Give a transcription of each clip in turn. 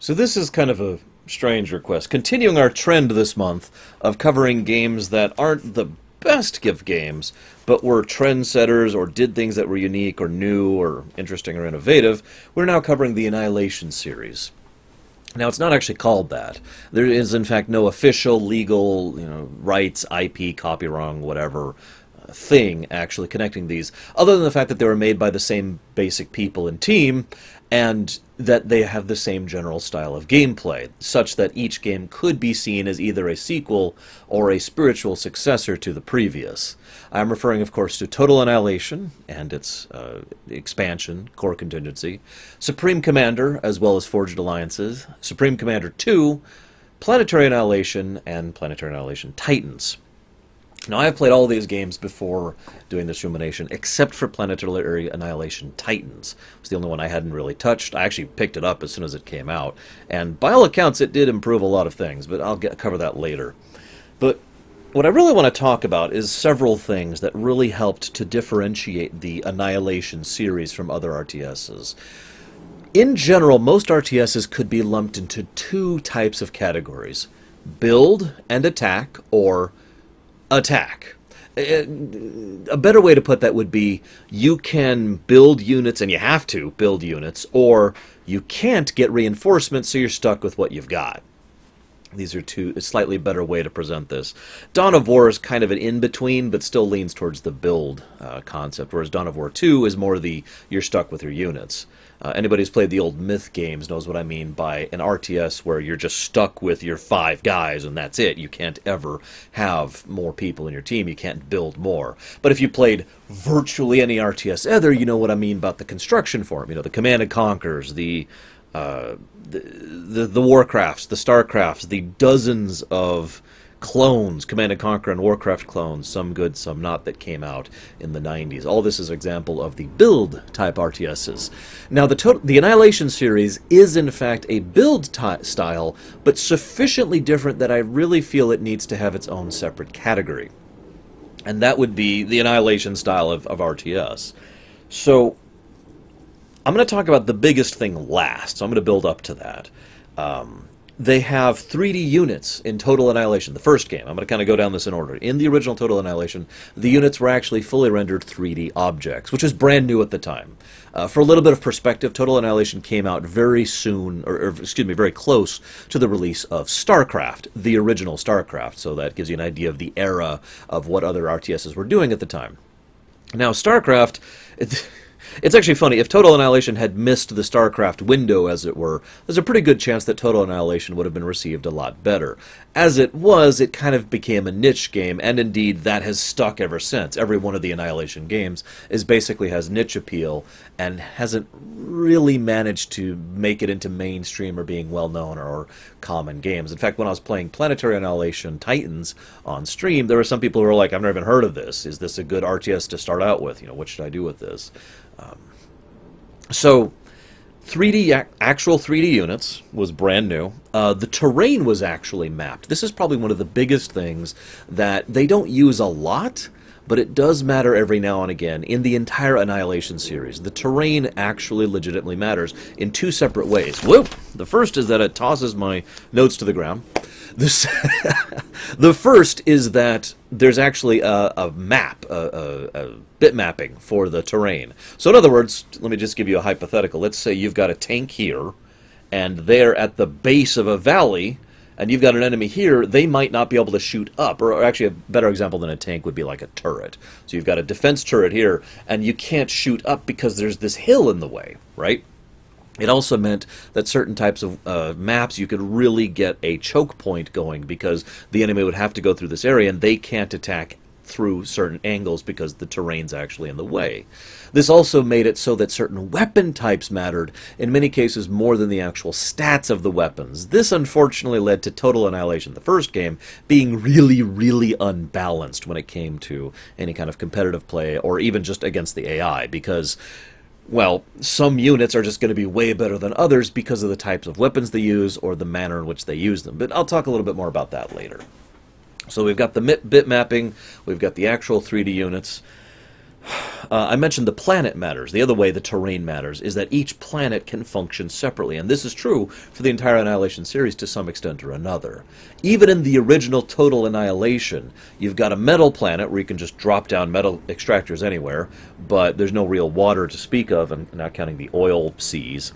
So this is kind of a strange request. Continuing our trend this month of covering games that aren't the best of games, but were trendsetters or did things that were unique or new or interesting or innovative, we're now covering the Annihilation series. Now, it's not actually called that. There is, in fact, no official, legal, rights, IP, copyright, whatever thing actually connecting these, other than the fact that they were made by the same basic people and team, and that they have the same general style of gameplay, such that each game could be seen as either a sequel or a spiritual successor to the previous. I'm referring, of course, to Total Annihilation and its expansion, Core Contingency, Supreme Commander, as well as Forged Alliances, Supreme Commander 2, Planetary Annihilation, and Planetary Annihilation Titans. Now, I have played all these games before doing this Rumination, except for Planetary Annihilation Titans. It's the only one I hadn't really touched. I actually picked it up as soon as it came out, and by all accounts, it did improve a lot of things, but I'll cover that later. But what I really want to talk about is several things that really helped to differentiate the Annihilation series from other RTSs. In general, most RTSs could be lumped into two types of categories: build and attack, or attack. A better way to put that would be you can build units, and you have to build units, or you can't get reinforcements, so you're stuck with what you've got. These are a slightly better way to present this. Dawn of War is kind of an in-between, but still leans towards the build concept, whereas Dawn of War 2 is more the you're stuck with your units. Anybody who's played the old Myth games knows what I mean by an RTS where you're just stuck with your 5 guys and that's it. You can't ever have more people in your team. You can't build more. But if you played virtually any RTS ever, you know what I mean about the construction form. The Command and Conquers, the Warcrafts, the Starcrafts, the dozens of clones, Command and Conquer and Warcraft clones, some good, some not, that came out in the 90s. All this is an example of the build-type RTSs. Now, the Annihilation series is, in fact, a build style, but sufficiently different that I really feel it needs to have its own separate category. And that would be the Annihilation style of RTS. So I'm going to talk about the biggest thing last, so I'm going to build up to that. They have 3D units in Total Annihilation, the first game. I'm going to kind of go down this in order. In the original Total Annihilation, the units were actually fully rendered 3D objects, which was brand new at the time. For a little bit of perspective, Total Annihilation came out very soon, excuse me, very close to the release of StarCraft, the original StarCraft, so that gives you an idea of the era of what other RTSs were doing at the time. Now, StarCraft... It's actually funny, if Total Annihilation had missed the StarCraft window, as it were, there's a pretty good chance that Total Annihilation would have been received a lot better. As it was, it kind of became a niche game, and indeed that has stuck ever since. Every one of the Annihilation games basically has niche appeal, and hasn't really managed to make it into mainstream or being well-known or common games. In fact, when I was playing Planetary Annihilation Titans on stream, there were some people who were like, I've never even heard of this. Is this a good RTS to start out with? What should I do with this? So, actual 3D units was brand new. The terrain was actually mapped. This is probably one of the biggest things that they don't use a lot, but it does matter every now and again in the entire Annihilation series. The terrain actually legitimately matters in two separate ways. Whoop! The first is that it tosses my notes to the ground. The first is that there's actually a map, a bit mapping for the terrain. So in other words, let me just give you a hypothetical. Let's say you've got a tank here, and they're at the base of a valley, and you've got an enemy here. They might not be able to shoot up, or actually a better example than a tank would be like a turret. So you've got a defense turret here, and you can't shoot up because there's this hill in the way, right? It also meant that certain types of maps you could really get a choke point going because the enemy would have to go through this area and they can't attack through certain angles because the terrain's actually in the way. This also made it so that certain weapon types mattered, in many cases more than the actual stats of the weapons. This unfortunately led to Total Annihilation, the first game, being really, really unbalanced when it came to any kind of competitive play or even just against the AI because, well, some units are just going to be way better than others because of the types of weapons they use or the manner in which they use them. But I'll talk a little bit more about that later. So we've got the bit mapping, we've got the actual 3D units. I mentioned the planet matters. The other way the terrain matters is that each planet can function separately, and this is true for the entire Annihilation series to some extent or another. Even in the original Total Annihilation, you've got a metal planet where you can just drop down metal extractors anywhere, but there's no real water to speak of, and not counting the oil seas.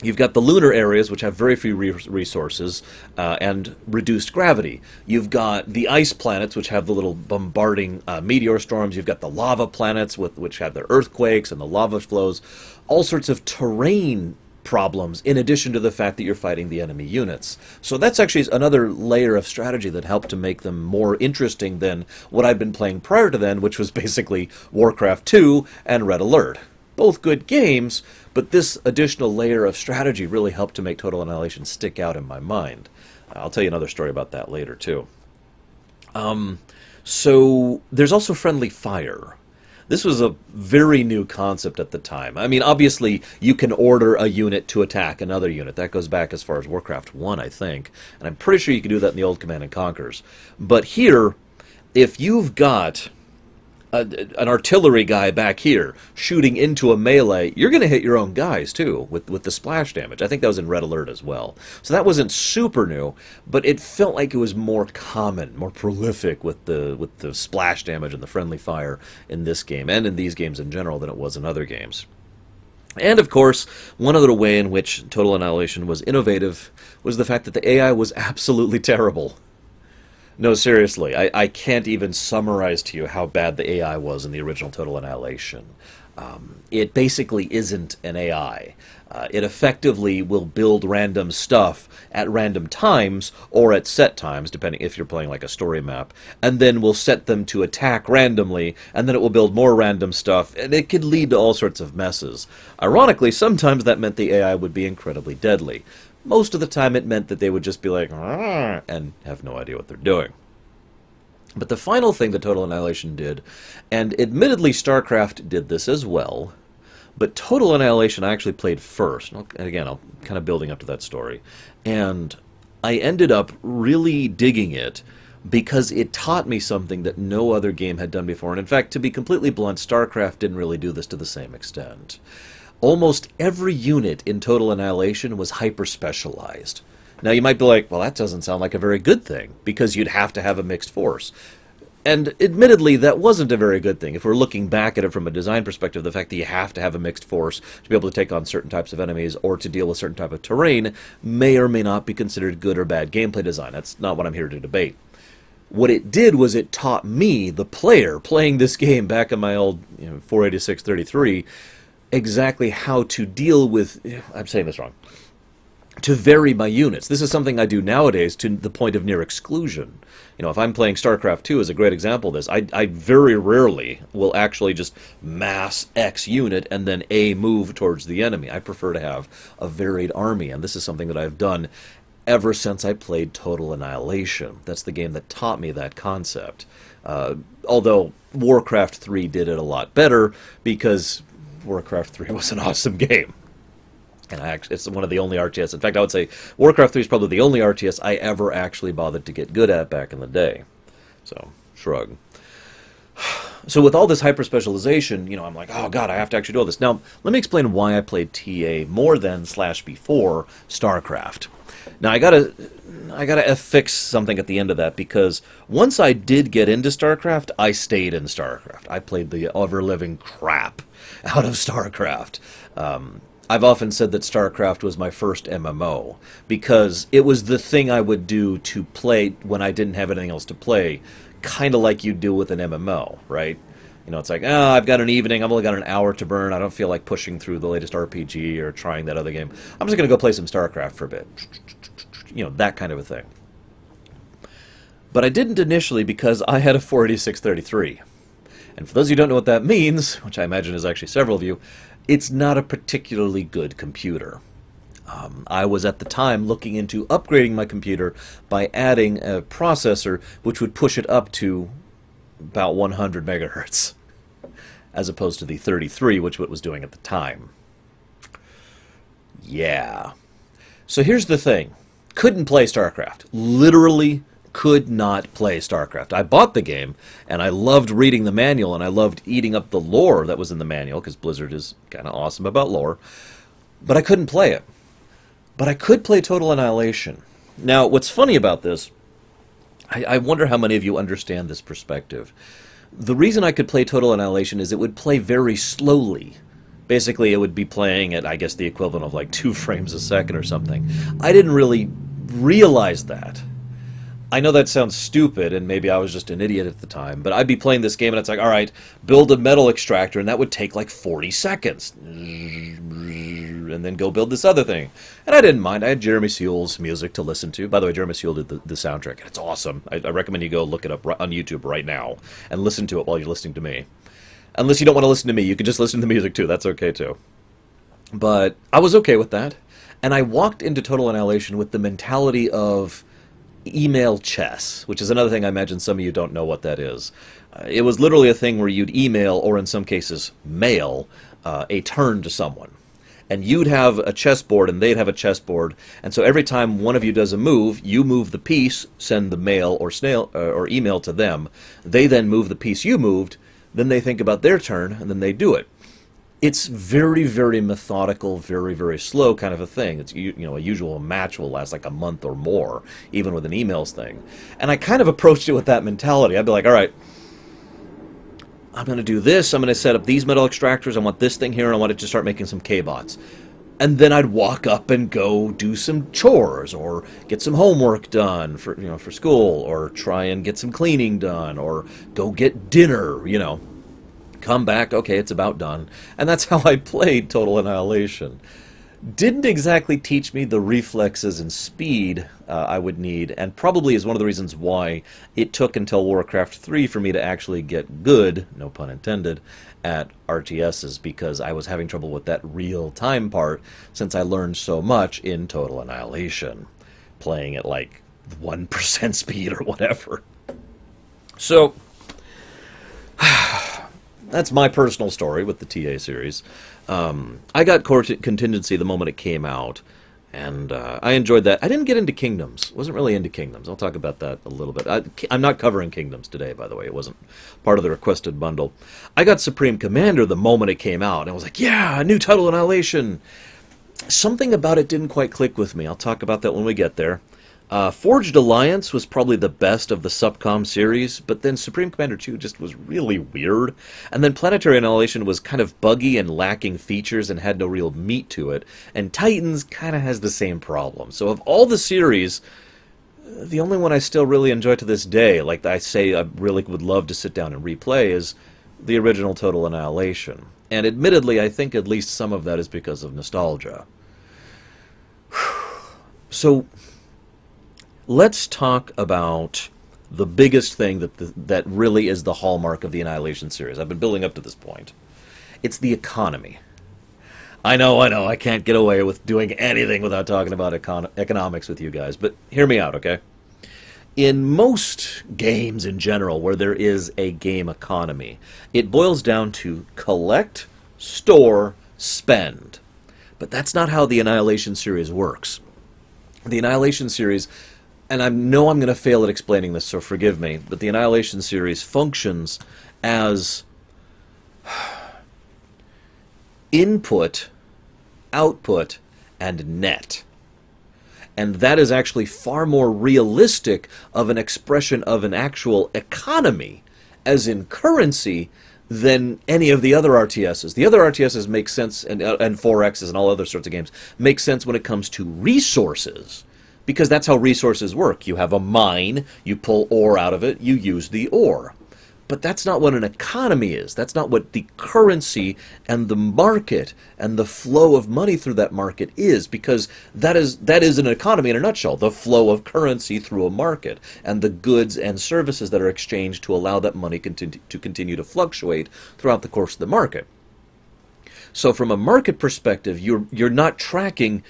You've got the lunar areas, which have very few resources and reduced gravity. You've got the ice planets, which have the little bombarding meteor storms. You've got the lava planets, which have their earthquakes and the lava flows. All sorts of terrain problems, in addition to the fact that you're fighting the enemy units. So that's actually another layer of strategy that helped to make them more interesting than what I'd been playing prior to then, which was basically Warcraft 2 and Red Alert. Both good games, but this additional layer of strategy really helped to make Total Annihilation stick out in my mind. I'll tell you another story about that later, too. So there's also friendly fire. This was a very new concept at the time. I mean, obviously, you can order a unit to attack another unit. That goes back as far as Warcraft 1, I think. And I'm pretty sure you could do that in the old Command & Conquers. But here, if you've got an artillery guy back here shooting into a melee, you're going to hit your own guys too with the splash damage. I think that was in Red Alert as well. So that wasn't super new, but it felt like it was more common, more prolific with the splash damage and the friendly fire in this game and in these games in general than it was in other games. And of course, one other way in which Total Annihilation was innovative was the fact that the AI was absolutely terrible. No, seriously, I can't even summarize to you how bad the AI was in the original Total Annihilation. It basically isn't an AI. It effectively will build random stuff at random times, or at set times, depending if you're playing like a story map, and then will set them to attack randomly, and then it will build more random stuff, and it could lead to all sorts of messes. Ironically, sometimes that meant the AI would be incredibly deadly. Most of the time it meant that they would just be like, "Arr," and have no idea what they're doing. But the final thing that Total Annihilation did, and admittedly StarCraft did this as well, but Total Annihilation I actually played first. And again, I'm kind of building up to that story. And I ended up really digging it because it taught me something that no other game had done before. And in fact, to be completely blunt, StarCraft didn't really do this to the same extent. Almost every unit in Total Annihilation was hyper-specialized. Now you might be like, well, that doesn't sound like a very good thing, because you'd have to have a mixed force. And admittedly, that wasn't a very good thing. If we're looking back at it from a design perspective, the fact that you have to have a mixed force to be able to take on certain types of enemies or to deal with certain type of terrain may or may not be considered good or bad gameplay design. That's not what I'm here to debate. What it did was it taught me, the player, playing this game back in my old 486-33, exactly how to deal with, I'm saying this wrong, to vary my units. This is something I do nowadays to the point of near exclusion. If I'm playing StarCraft 2 is a great example of this, I very rarely will actually just mass X unit and then A move towards the enemy. I prefer to have a varied army, and this is something that I've done ever since I played Total Annihilation. That's the game that taught me that concept. Although Warcraft 3 did it a lot better, because Warcraft 3 was an awesome game. And it's one of the only RTS. In fact, I would say Warcraft 3 is probably the only RTS I ever actually bothered to get good at back in the day. So, shrug. So with all this hyper-specialization, I'm like, oh god, I have to actually do all this. Now, let me explain why I played TA more than / before StarCraft. Now, I gotta fix something at the end of that, because once I did get into StarCraft, I stayed in StarCraft. I played the ever-living crap out of StarCraft. I've often said that StarCraft was my first MMO, because it was the thing I would do to play when I didn't have anything else to play, kind of like you do with an MMO, right? It's like, I've got an evening, I've only got an hour to burn, I don't feel like pushing through the latest RPG or trying that other game. I'm just going to go play some StarCraft for a bit. That kind of a thing. But I didn't initially because I had a 486-33. And for those of you who don't know what that means, which I imagine is actually several of you, it's not a particularly good computer. I was at the time looking into upgrading my computer by adding a processor which would push it up to about 100 megahertz, as opposed to the 33, which it was doing at the time. Yeah. So here's the thing. Couldn't play StarCraft. Literally could not play StarCraft. I bought the game, and I loved reading the manual, and I loved eating up the lore that was in the manual, because Blizzard is kind of awesome about lore, but I couldn't play it. But I could play Total Annihilation. Now, what's funny about this, I wonder how many of you understand this perspective. The reason I could play Total Annihilation is it would play very slowly. Basically, it would be playing at, I guess, the equivalent of like 2 frames a second or something. I didn't really realize that. I know that sounds stupid, and maybe I was just an idiot at the time, but I'd be playing this game, and it's like, all right, build a metal extractor, and that would take like 40 seconds. And then go build this other thing. And I didn't mind. I had Jeremy Sewell's music to listen to. By the way, Jeremy Sewell did the soundtrack, and it's awesome. I recommend you go look it up on YouTube right now and listen to it while you're listening to me. Unless you don't want to listen to me, you can just listen to the music too. That's okay too. But I was okay with that, and I walked into Total Annihilation with the mentality of email chess, which is another thing I imagine some of you don't know what that is. It was literally a thing where you'd email, or in some cases mail, a turn to someone. And you'd have a chessboard, and they'd have a chessboard, and so every time one of you does a move, you move the piece, send the mail or email to them. They then move the piece you moved, then they think about their turn, and then they do it. It's very, very methodical, very, very slow kind of a thing. It's, you know, a usual match will last like a month or more, even with an emails thing. And I kind of approached it with that mentality. I'd be like, all right, I'm going to do this. I'm going to set up these metal extractors. I want this thing here, and I want it to start making some K-bots. And then I'd walk up and go do some chores, or get some homework done for, you know, for school, or try and get some cleaning done, or go get dinner, you know. Come back, okay, it's about done. And that's how I played Total Annihilation. Didn't exactly teach me the reflexes and speed I would need, and probably is one of the reasons why it took until Warcraft 3 for me to actually get good, no pun intended, at RTSs, because I was having trouble with that real-time part since I learned so much in Total Annihilation, playing at like 1% speed or whatever. So that's my personal story with the TA series. I got Contingency the moment it came out, and I enjoyed that. I didn't get into Kingdoms. Wasn't really into Kingdoms. I'll talk about that a little bit. I'm not covering Kingdoms today, by the way. It wasn't part of the requested bundle. I got Supreme Commander the moment it came out, and I was like, yeah, a new Total Annihilation. Something about it didn't quite click with me. I'll talk about that when we get there. Forged Alliance was probably the best of the Subcom series, but then Supreme Commander 2 just was really weird. And then Planetary Annihilation was kind of buggy and lacking features and had no real meat to it. And Titans kind of has the same problem. So of all the series, the only one I still really enjoy to this day, like I say I really would love to sit down and replay, is the original Total Annihilation. And admittedly, I think at least some of that is because of nostalgia. So let's talk about the biggest thing that really is the hallmark of the Annihilation series. I've been building up to this point. It's the economy. I know, I can't get away with doing anything without talking about economics with you guys, but hear me out, okay? In most games in general where there is a game economy, it boils down to collect, store, spend. But that's not how the Annihilation series works. The Annihilation series, and I know I'm going to fail at explaining this, so forgive me, but the Annihilation series functions as input, output, and net. And that is actually far more realistic of an expression of an actual economy, as in currency, than any of the other RTSs. The other RTSs make sense, and 4Xs and all other sorts of games, make sense when it comes to resources. Because that's how resources work. You have a mine, you pull ore out of it, you use the ore. But that's not what an economy is. That's not what the currency and the market and the flow of money through that market is, because that is an economy in a nutshell, the flow of currency through a market and the goods and services that are exchanged to allow that money to continue to fluctuate throughout the course of the market. So from a market perspective, you're not tracking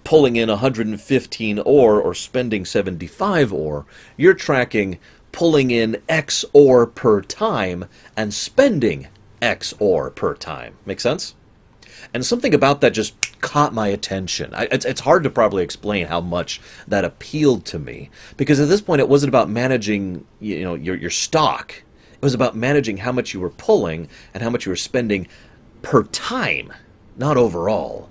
pulling in 115 ore or spending 75 ore. You're tracking pulling in X ore per time and spending X ore per time. Make sense? And something about that just caught my attention. It's hard to probably explain how much that appealed to me, because at this point it wasn't about managing, you know, your stock. It was about managing how much you were pulling and how much you were spending per time, not overall.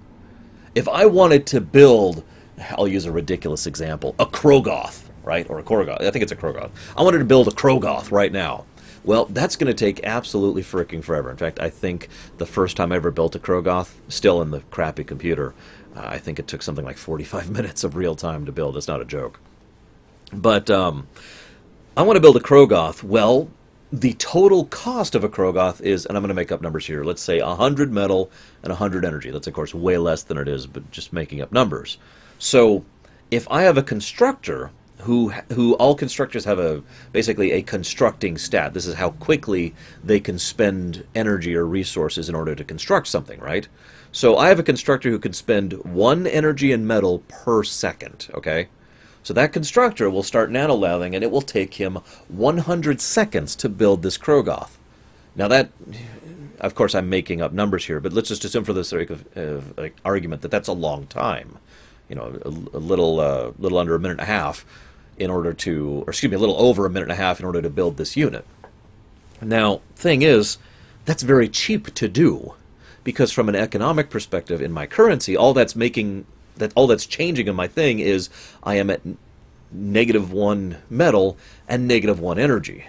If I wanted to build, I'll use a ridiculous example, a Krogoth, right? Or a Korgoth. I think it's a Krogoth. I wanted to build a Krogoth right now. Well, that's going to take absolutely fricking forever. In fact, I think the first time I ever built a Krogoth, still in the crappy computer, I think it took something like 45 minutes of real time to build. It's not a joke. But I want to build a Krogoth. Well, the total cost of a Krogoth is, and I'm going to make up numbers here, let's say 100 metal and 100 energy. That's, of course, way less than it is, but just making up numbers. So if I have a constructor who all constructors have basically a constructing stat. This is how quickly they can spend energy or resources in order to construct something, right? So I have a constructor who can spend 1 energy and metal per second, okay? So that constructor will start nanolathing, and it will take him 100 seconds to build this Krogoth. Now that, of course I'm making up numbers here, but let's just assume for the sake of argument that that's a long time. You know, a little under a minute and a half in order to, or excuse me, a little over a minute and a half in order to build this unit. Now, thing is, that's very cheap to do, because from an economic perspective, in my currency, all that's changing in my thing is I am at -1 metal and -1 energy.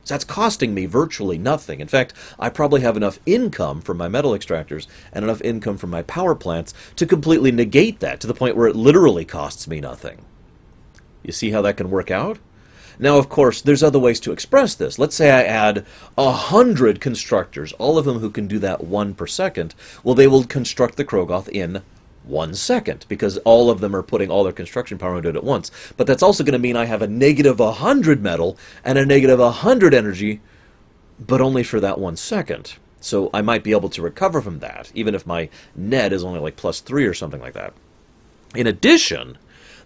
So that's costing me virtually nothing. In fact, I probably have enough income from my metal extractors and enough income from my power plants to completely negate that, to the point where it literally costs me nothing. You see how that can work out? Now, of course, there's other ways to express this. Let's say I add 100 constructors, all of them who can do that 1 per second. Well, they will construct the Krogoth in 1 second, because all of them are putting all their construction power into it at once. But that's also going to mean I have a -100 metal and a -100 energy, but only for that 1 second. So I might be able to recover from that, even if my net is only like +3 or something like that. In addition,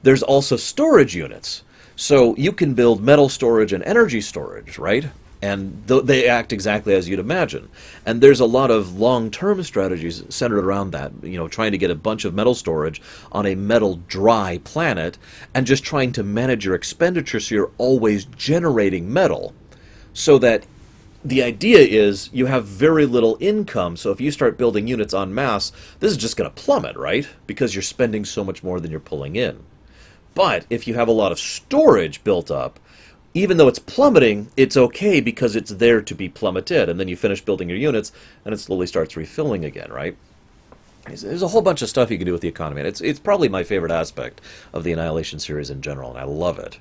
there's also storage units. So you can build metal storage and energy storage, right? And they act exactly as you'd imagine. And there's a lot of long-term strategies centered around that, you know, trying to get a bunch of metal storage on a metal-dry planet and just trying to manage your expenditure so you're always generating metal. So that the idea is you have very little income, so if you start building units en masse, this is just going to plummet, right? Because you're spending so much more than you're pulling in. But if you have a lot of storage built up, even though it's plummeting, it's okay because it's there to be plummeted. And then you finish building your units, and it slowly starts refilling again, right? There's a whole bunch of stuff you can do with the economy. And it's probably my favorite aspect of the Annihilation series in general, and I love it.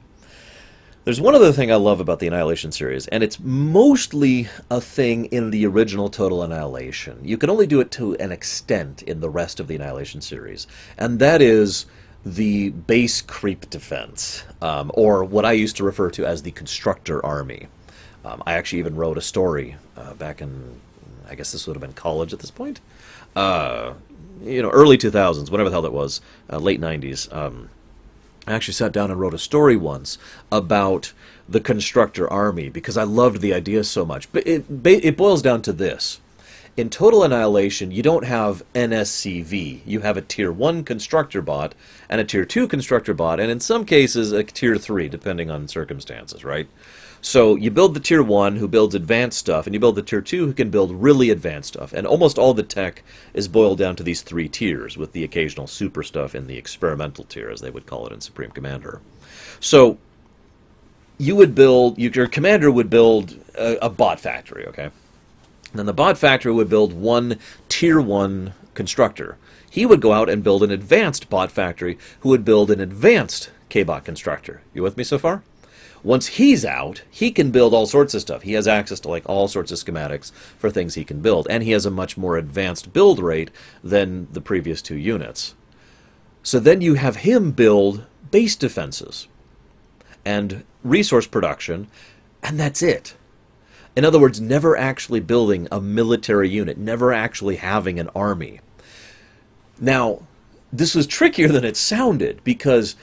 There's one other thing I love about the Annihilation series, and it's mostly a thing in the original Total Annihilation. You can only do it to an extent in the rest of the Annihilation series, and that is the base creep defense, or what I used to refer to as the constructor army. I actually even wrote a story back in, I guess this would have been college at this point, you know, early 2000s, whatever the hell that was, late 90s. I actually sat down and wrote a story once about the constructor army because I loved the idea so much. But it boils down to this. In Total Annihilation, you don't have NSCV. You have a Tier 1 constructor bot and a Tier 2 constructor bot, and in some cases a Tier 3, depending on circumstances, right? So you build the Tier 1 who builds advanced stuff, and you build the Tier 2 who can build really advanced stuff. And almost all the tech is boiled down to these 3 tiers, with the occasional super stuff in the experimental tier, as they would call it in Supreme Commander. So you would build, your commander would build a bot factory, okay? And then the bot factory would build one Tier 1 constructor. He would go out and build an advanced bot factory who would build an advanced K-bot constructor. You with me so far? Once he's out, he can build all sorts of stuff. He has access to like all sorts of schematics for things he can build, and he has a much more advanced build rate than the previous 2 units. So then you have him build base defenses and resource production, and that's it. In other words, never actually building a military unit, never actually having an army. Now, this was trickier than it sounded, because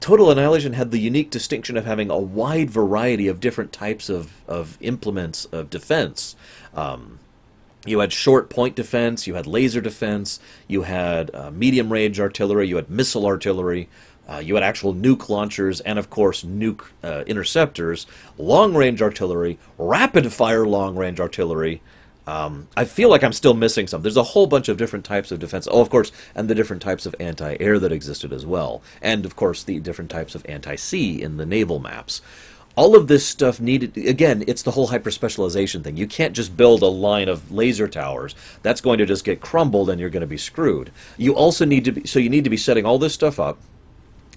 Total Annihilation had the unique distinction of having a wide variety of different types of implements of defense. You had short point defense, you had laser defense, you had medium range artillery, you had missile artillery, you had actual nuke launchers, and of course nuke interceptors, long range artillery, rapid fire long range artillery. I feel like I'm still missing some. There's a whole bunch of different types of defense. Oh, of course, and the different types of anti-air that existed as well. And, of course, the different types of anti-sea in the naval maps. All of this stuff needed, again, it's the whole hyper-specialization thing. You can't just build a line of laser towers. That's going to just get crumbled and you're going to be screwed. You also need to be, so you need to be setting all this stuff up.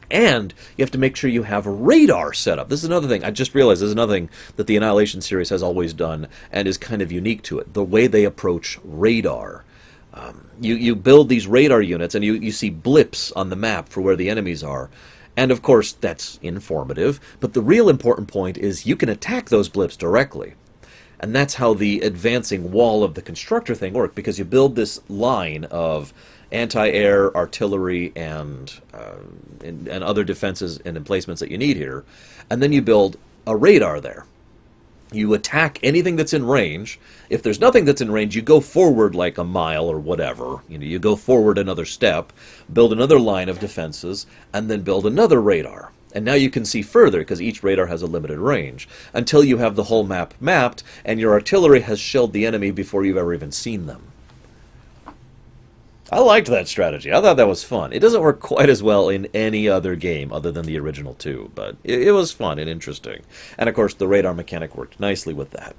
And you have to make sure you have a radar set up. This is another thing. I just realized this is another thing that the Annihilation series has always done and is kind of unique to it. The way they approach radar. You build these radar units and you see blips on the map for where the enemies are. And of course, that's informative. But the real important point is you can attack those blips directly. And that's how the advancing wall of the constructor thing works. Because you build this line of anti-air, artillery, and other defenses and emplacements that you need here, and then you build a radar there. You attack anything that's in range. If there's nothing that's in range, you go forward like a mile or whatever. You go forward another step, build another line of defenses, and then build another radar. And now you can see further, because each radar has a limited range, until you have the whole map mapped, and your artillery has shelled the enemy before you've ever even seen them. I liked that strategy. I thought that was fun. It doesn't work quite as well in any other game other than the original two, but it was fun and interesting. And of course, the radar mechanic worked nicely with that.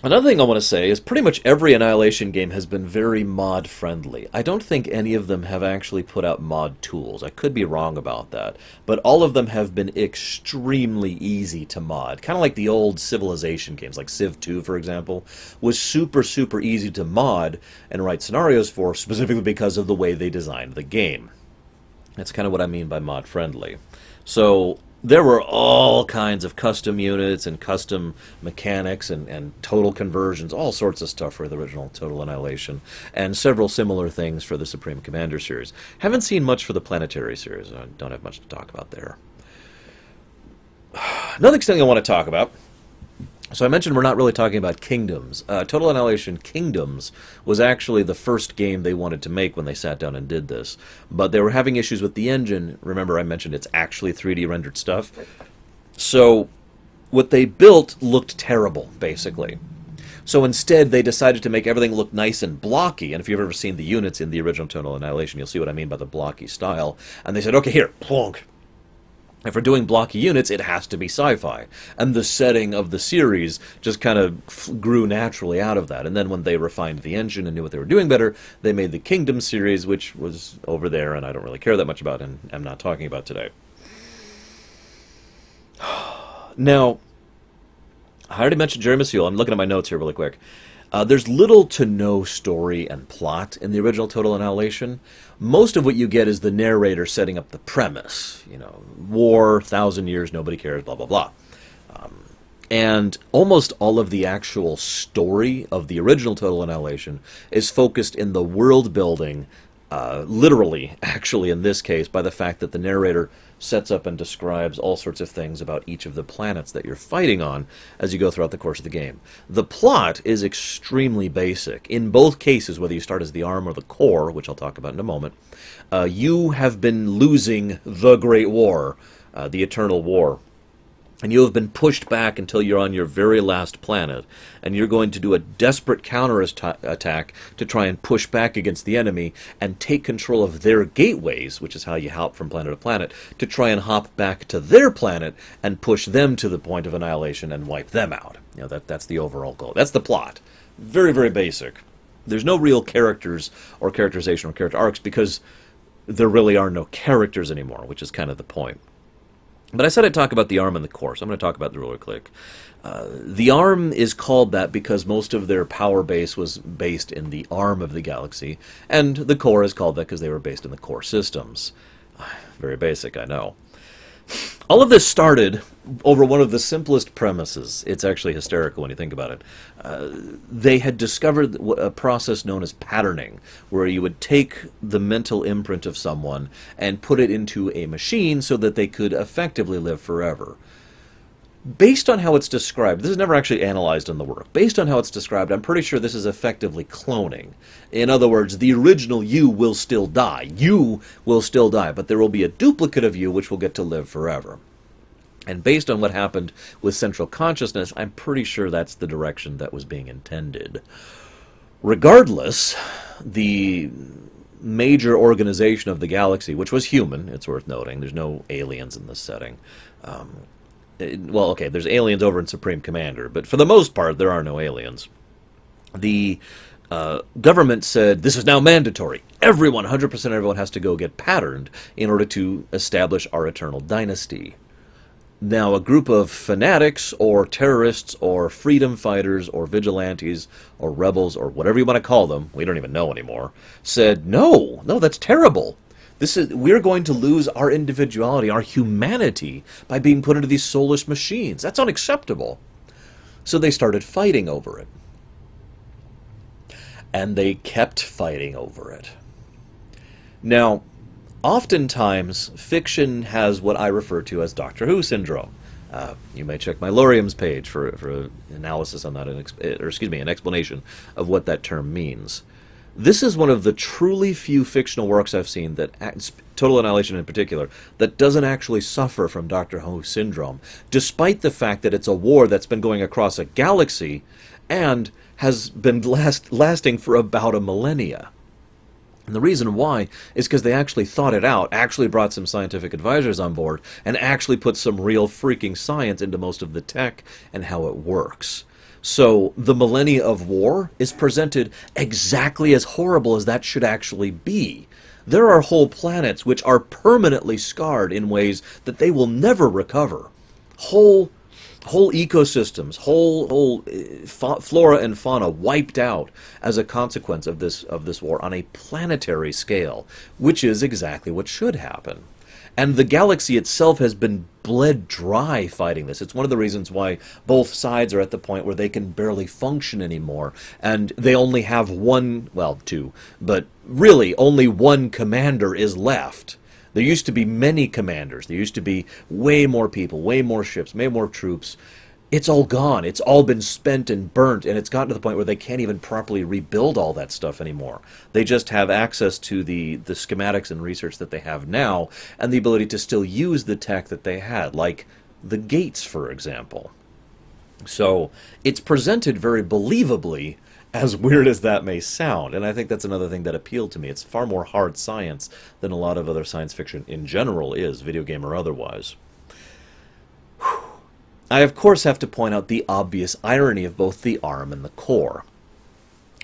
Another thing I want to say is pretty much every Annihilation game has been very mod-friendly. I don't think any of them have actually put out mod tools. I could be wrong about that. But all of them have been extremely easy to mod. Kind of like the old Civilization games, like Civ 2, for example, was super, super easy to mod and write scenarios for, specifically because of the way they designed the game. That's kind of what I mean by mod-friendly. So there were all kinds of custom units and custom mechanics and total conversions, all sorts of stuff for the original Total Annihilation, and several similar things for the Supreme Commander series. Haven't seen much for the Planetary series. I don't have much to talk about there. Another thing I want to talk about. So I mentioned we're not really talking about Kingdoms. Total Annihilation Kingdoms was actually the first game they wanted to make when they sat down and did this. But they were having issues with the engine. Remember I mentioned it's actually 3D rendered stuff. So what they built looked terrible, basically. So instead they decided to make everything look nice and blocky. And if you've ever seen the units in the original Total Annihilation, you'll see what I mean by the blocky style. And they said, okay, here, plonk. If we're doing blocky units, it has to be sci-fi. And the setting of the series just kind of grew naturally out of that. And then when they refined the engine and knew what they were doing better, they made the Kingdom series, which was over there, and I don't really care that much about, and I'm not talking about today. Now, I already mentioned Jerry Maciel. I'm looking at my notes here really quick. There's little to no story and plot in the original Total Annihilation. Most of what you get is the narrator setting up the premise. You know, war, 1,000 years, nobody cares, blah, blah, blah. And almost all of the actual story of the original Total Annihilation is focused in the world building, literally, actually in this case, by the fact that the narrator sets up and describes all sorts of things about each of the planets that you're fighting on as you go throughout the course of the game. The plot is extremely basic. In both cases, whether you start as the ARM or the core, which I'll talk about in a moment, you have been losing the Great War, the Eternal War. And you have been pushed back until you're on your very last planet, and you're going to do a desperate counter-attack to try and push back against the enemy and take control of their gateways, which is how you hop from planet to planet, to try and hop back to their planet and push them to the point of annihilation and wipe them out. You know, that's the overall goal. That's the plot. Very, very basic. There's no real characters or characterization or character arcs because there really are no characters anymore, which is kind of the point. But I said I'd talk about the ARM and the core, so I'm going to talk about the ruler click. The ARM is called that because most of their power base was based in the ARM of the galaxy, and the core is called that because they were based in the core systems. Very basic, I know. All of this started over one of the simplest premises. It's actually hysterical when you think about it. They had discovered a process known as patterning, where you would take the mental imprint of someone and put it into a machine so that they could effectively live forever. Based on how it's described, this is never actually analyzed in the work. Based on how it's described, I'm pretty sure this is effectively cloning. In other words, the original you will still die. You will still die, but there will be a duplicate of you which will get to live forever. And based on what happened with central consciousness, I'm pretty sure that's the direction that was being intended. Regardless, the major organization of the galaxy, which was human, it's worth noting, there's no aliens in this setting. Well, okay, there's aliens over in Supreme Commander, but for the most part, there are no aliens. The government said, this is now mandatory. Everyone, 100% everyone has to go get patterned in order to establish our eternal dynasty. Now, a group of fanatics, or terrorists, or freedom fighters, or vigilantes, or rebels, or whatever you want to call them, we don't even know anymore, said, no, that's terrible. We're going to lose our individuality, our humanity, by being put into these soulless machines. That's unacceptable. So they started fighting over it. And they kept fighting over it. Now, oftentimes, fiction has what I refer to as Doctor Who syndrome. You may check my Lorium's page for analysis on that, an explanation of what that term means. This is one of the truly few fictional works I've seen, that Total Annihilation in particular, that doesn't actually suffer from Doctor Who syndrome, despite the fact that it's a war that's been going across a galaxy and has been lasting for about a millennia. And the reason why is because they actually thought it out, actually brought some scientific advisors on board, and actually put some real freaking science into most of the tech and how it works. So the millennia of war is presented exactly as horrible as that should actually be. There are whole planets which are permanently scarred in ways that they will never recover. Whole ecosystems, whole flora and fauna wiped out as a consequence of this war on a planetary scale, which is exactly what should happen. And the galaxy itself has been bled dry fighting this. It's one of the reasons why both sides are at the point where they can barely function anymore, and they only have one, well, two, but really only one commander is left. There used to be many commanders. There used to be way more people, way more ships, way more troops. It's all gone. It's all been spent and burnt, and it's gotten to the point where they can't even properly rebuild all that stuff anymore. They just have access to the schematics and research that they have now, and the ability to still use the tech that they had, like the gates, for example. So it's presented very believably, as weird as that may sound, and I think that's another thing that appealed to me. It's far more hard science than a lot of other science fiction in general is, video game or otherwise. I, of course, have to point out the obvious irony of both the ARM and the core.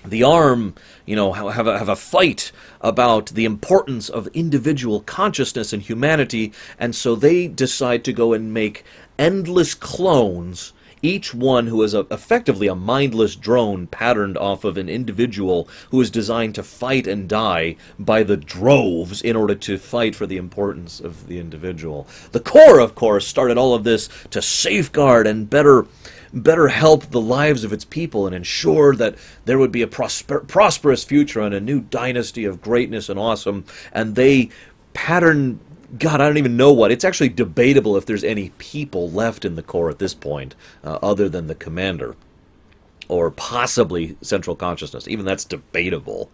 The ARM, have a fight about the importance of individual consciousness and humanity, and so they decide to go and make endless clones, each one who is effectively a mindless drone patterned off of an individual who is designed to fight and die by the droves in order to fight for the importance of the individual. The core, of course, started all of this to safeguard and better help the lives of its people and ensure that there would be a prosperous future and a new dynasty of greatness and awesome, and they pattern... God, I don't even know what. It's actually debatable if there's any people left in the core at this point, other than the commander. Or possibly central consciousness. Even that's debatable.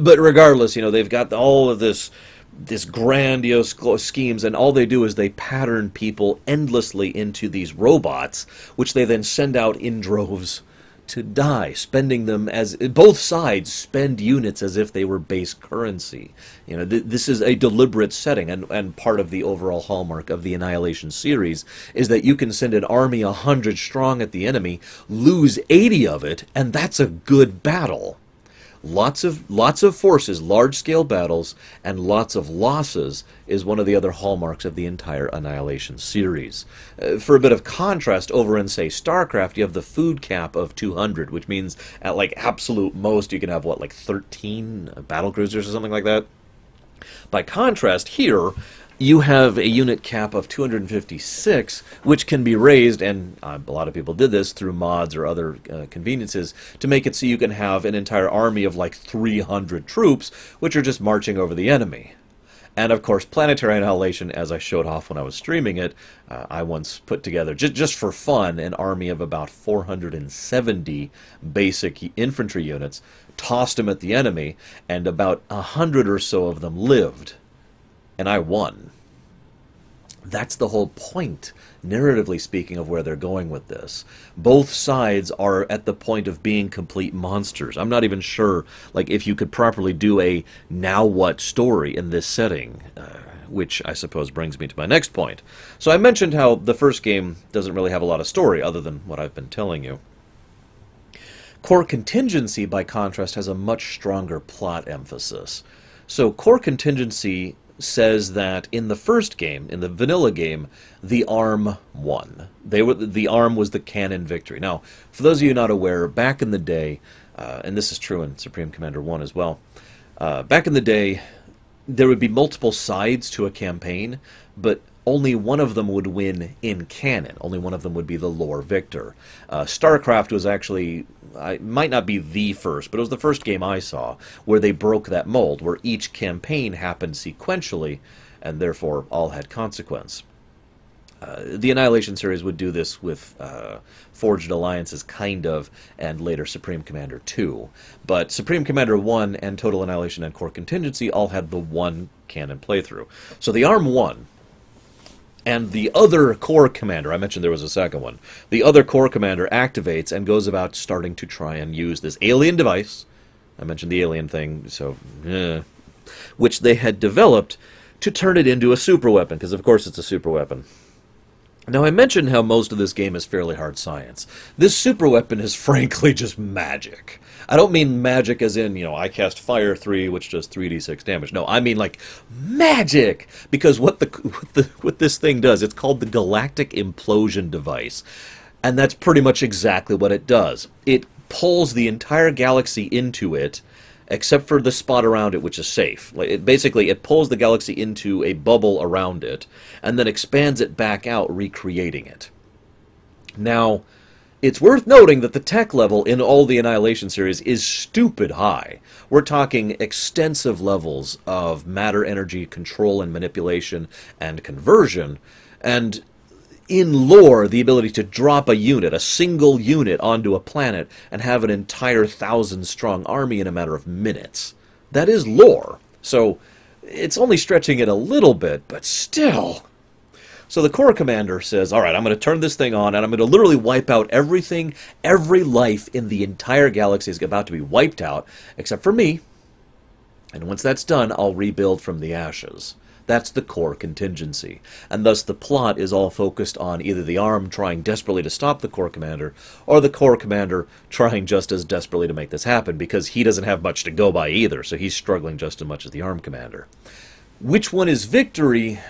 But regardless, they've got all of this grandiose schemes, and all they do is they pattern people endlessly into these robots, which they then send out in droves to die, spending them as both sides spend units as if they were base currency. This is a deliberate setting, and part of the overall hallmark of the Annihilation series is that you can send an army 100 strong at the enemy, lose 80 of it, and that's a good battle. Lots of forces, large-scale battles, and lots of losses is one of the other hallmarks of the entire Annihilation series. For a bit of contrast, over in, say, StarCraft, you have the food cap of 200, which means at, absolute most you can have, 13 battlecruisers or something like that? By contrast, here, you have a unit cap of 256, which can be raised, and a lot of people did this through mods or other conveniences, to make it so you can have an entire army of 300 troops, which are just marching over the enemy. And of course, Planetary Annihilation, as I showed off when I was streaming it, I once put together, just for fun, an army of about 470 basic infantry units, tossed them at the enemy, and about 100 or so of them lived. And I won. That's the whole point, narratively speaking, of where they're going with this. Both sides are at the point of being complete monsters. I'm not even sure, like, if you could properly do a now what story in this setting, which I suppose brings me to my next point. So I mentioned how the first game doesn't really have a lot of story other than what I've been telling you. Core Contingency, by contrast, has a much stronger plot emphasis. So Core Contingency says that in the first game, in the vanilla game, the ARM won. The ARM was the canon victory. Now, for those of you not aware, back in the day, and this is true in Supreme Commander 1 as well, back in the day, there would be multiple sides to a campaign, but only one of them would win in canon. Only one of them would be the lore victor. StarCraft was actually, might not be the first, but it was the first game I saw where they broke that mold, where each campaign happened sequentially, and therefore all had consequence. The Annihilation series would do this with Forged Alliances, kind of, and later Supreme Commander 2. But Supreme Commander 1 and Total Annihilation and Core Contingency all had the one canon playthrough. So the ARM won. And the other core commander, I mentioned there was a second one, the other core commander activates and goes about starting to try and use this alien device, I mentioned the alien thing, so, which they had developed to turn it into a super weapon, because of course it's a super weapon. Now, I mentioned how most of this game is fairly hard science. This super weapon is frankly just magic. I don't mean magic as in, you know, I cast Fire 3, which does 3d6 damage. No, I mean like magic! Because what this thing does, it's called the Galactic Implosion Device. And that's pretty much exactly what it does. It pulls the entire galaxy into it, except for the spot around it, which is safe. Basically, it pulls the galaxy into a bubble around it, and then expands it back out, recreating it. Now, it's worth noting that the tech level in all the Annihilation series is stupid high. We're talking extensive levels of matter energy control and manipulation and conversion, and in lore, the ability to drop a unit, a single unit, onto a planet and have an entire 1,000-strong army in a matter of minutes. That is lore. So it's only stretching it a little bit, but still. So the core commander says, all right, I'm going to turn this thing on, and I'm going to literally wipe out everything, every life in the entire galaxy is about to be wiped out, except for me. And once that's done, I'll rebuild from the ashes. That's the core contingency. And thus the plot is all focused on either the ARM trying desperately to stop the core commander, or the core commander trying just as desperately to make this happen, because he doesn't have much to go by either, so he's struggling just as much as the ARM commander. Which one is victory?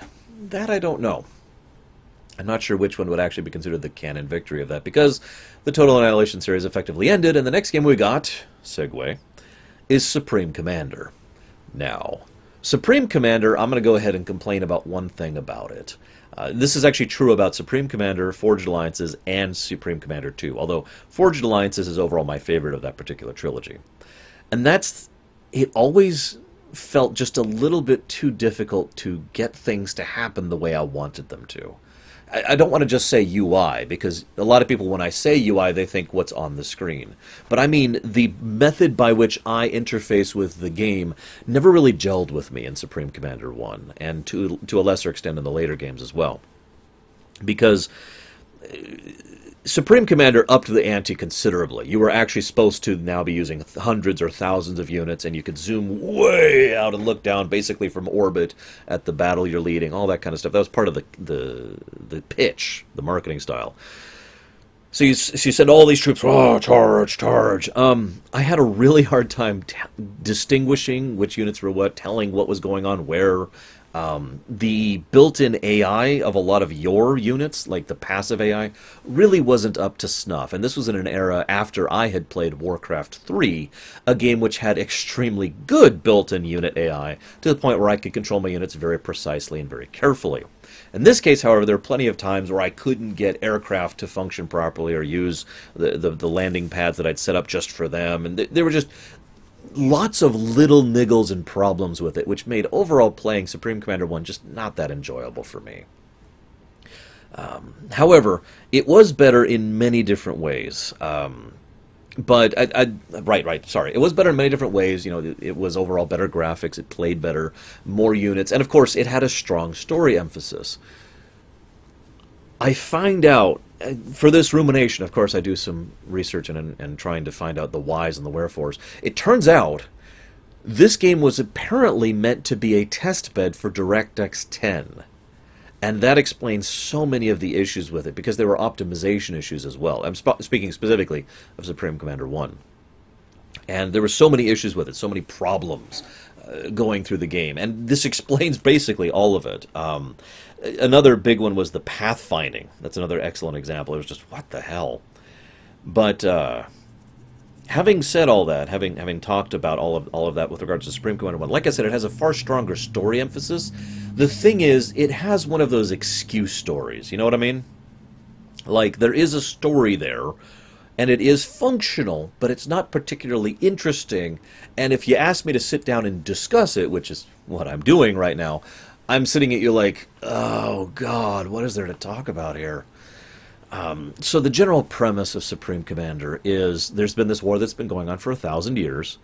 That I don't know. I'm not sure which one would actually be considered the canon victory of that, because the Total Annihilation series effectively ended, and the next game we got, segue, is Supreme Commander. Now, Supreme Commander, I'm going to go ahead and complain about one thing about it. This is actually true about Supreme Commander, Forged Alliances, and Supreme Commander 2, although Forged Alliances is overall my favorite of that particular trilogy. And that's, it always felt just a little bit too difficult to get things to happen the way I wanted them to. I don't want to just say UI, because a lot of people, when I say UI, they think what's on the screen. But I mean, the method by which I interface with the game never really gelled with me in Supreme Commander 1, and to a lesser extent in the later games as well. Because Supreme Commander upped the ante considerably. You were actually supposed to now be using hundreds or thousands of units, and you could zoom way out and look down basically from orbit at the battle you're leading, all that kind of stuff. That was part of the pitch, the marketing style. So you send all these troops, oh, charge, charge. I had a really hard time distinguishing which units were what, telling what was going on where. The built-in AI of a lot of your units, like the passive AI, really wasn't up to snuff. And this was in an era after I had played Warcraft 3, a game which had extremely good built-in unit AI, to the point where I could control my units very precisely and very carefully. In this case, however, there were plenty of times where I couldn't get aircraft to function properly or use the landing pads that I'd set up just for them. And they were just lots of little niggles and problems with it, which made overall playing Supreme Commander 1 just not that enjoyable for me. However, it was better in many different ways. But sorry. It was better in many different ways. You know, it was overall better graphics, it played better, more units, and of course it had a strong story emphasis. I find out, for this Rumination, of course I do some research and trying to find out the whys and the wherefores. It turns out this game was apparently meant to be a test bed for DirectX 10. And that explains so many of the issues with it, because there were optimization issues as well. I'm speaking specifically of Supreme Commander 1. And there were so many issues with it, so many problems going through the game. And this explains basically all of it. Another big one was the pathfinding. That's another excellent example. It was just, what the hell? But having said all that, having talked about all of that with regards to Supreme Commander 1, like I said, it has a far stronger story emphasis. The thing is, it has one of those excuse stories, you know what I mean? Like, there is a story there, and it is functional, but it's not particularly interesting, and if you ask me to sit down and discuss it, which is what I'm doing right now, I'm sitting at you like, oh god, what is there to talk about here? So the general premise of Supreme Commander is there's been this war that's been going on for 1,000 years.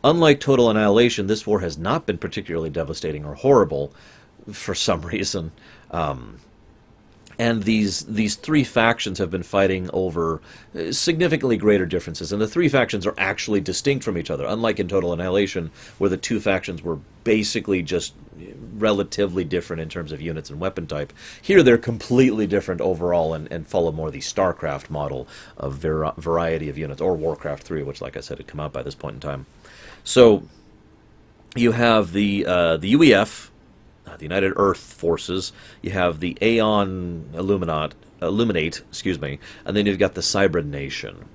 Unlike Total Annihilation, this war has not been particularly devastating or horrible for some reason. And these three factions have been fighting over significantly greater differences. And the three factions are actually distinct from each other, unlike in Total Annihilation, where the two factions were basically just relatively different in terms of units and weapon type. Here they're completely different overall and follow more the StarCraft model of variety of units, or Warcraft 3, which, like I said, had come out by this point in time. So you have the UEF, the United Earth Forces, you have the Aeon Illuminate, excuse me, and then you've got the Cybrid Nation.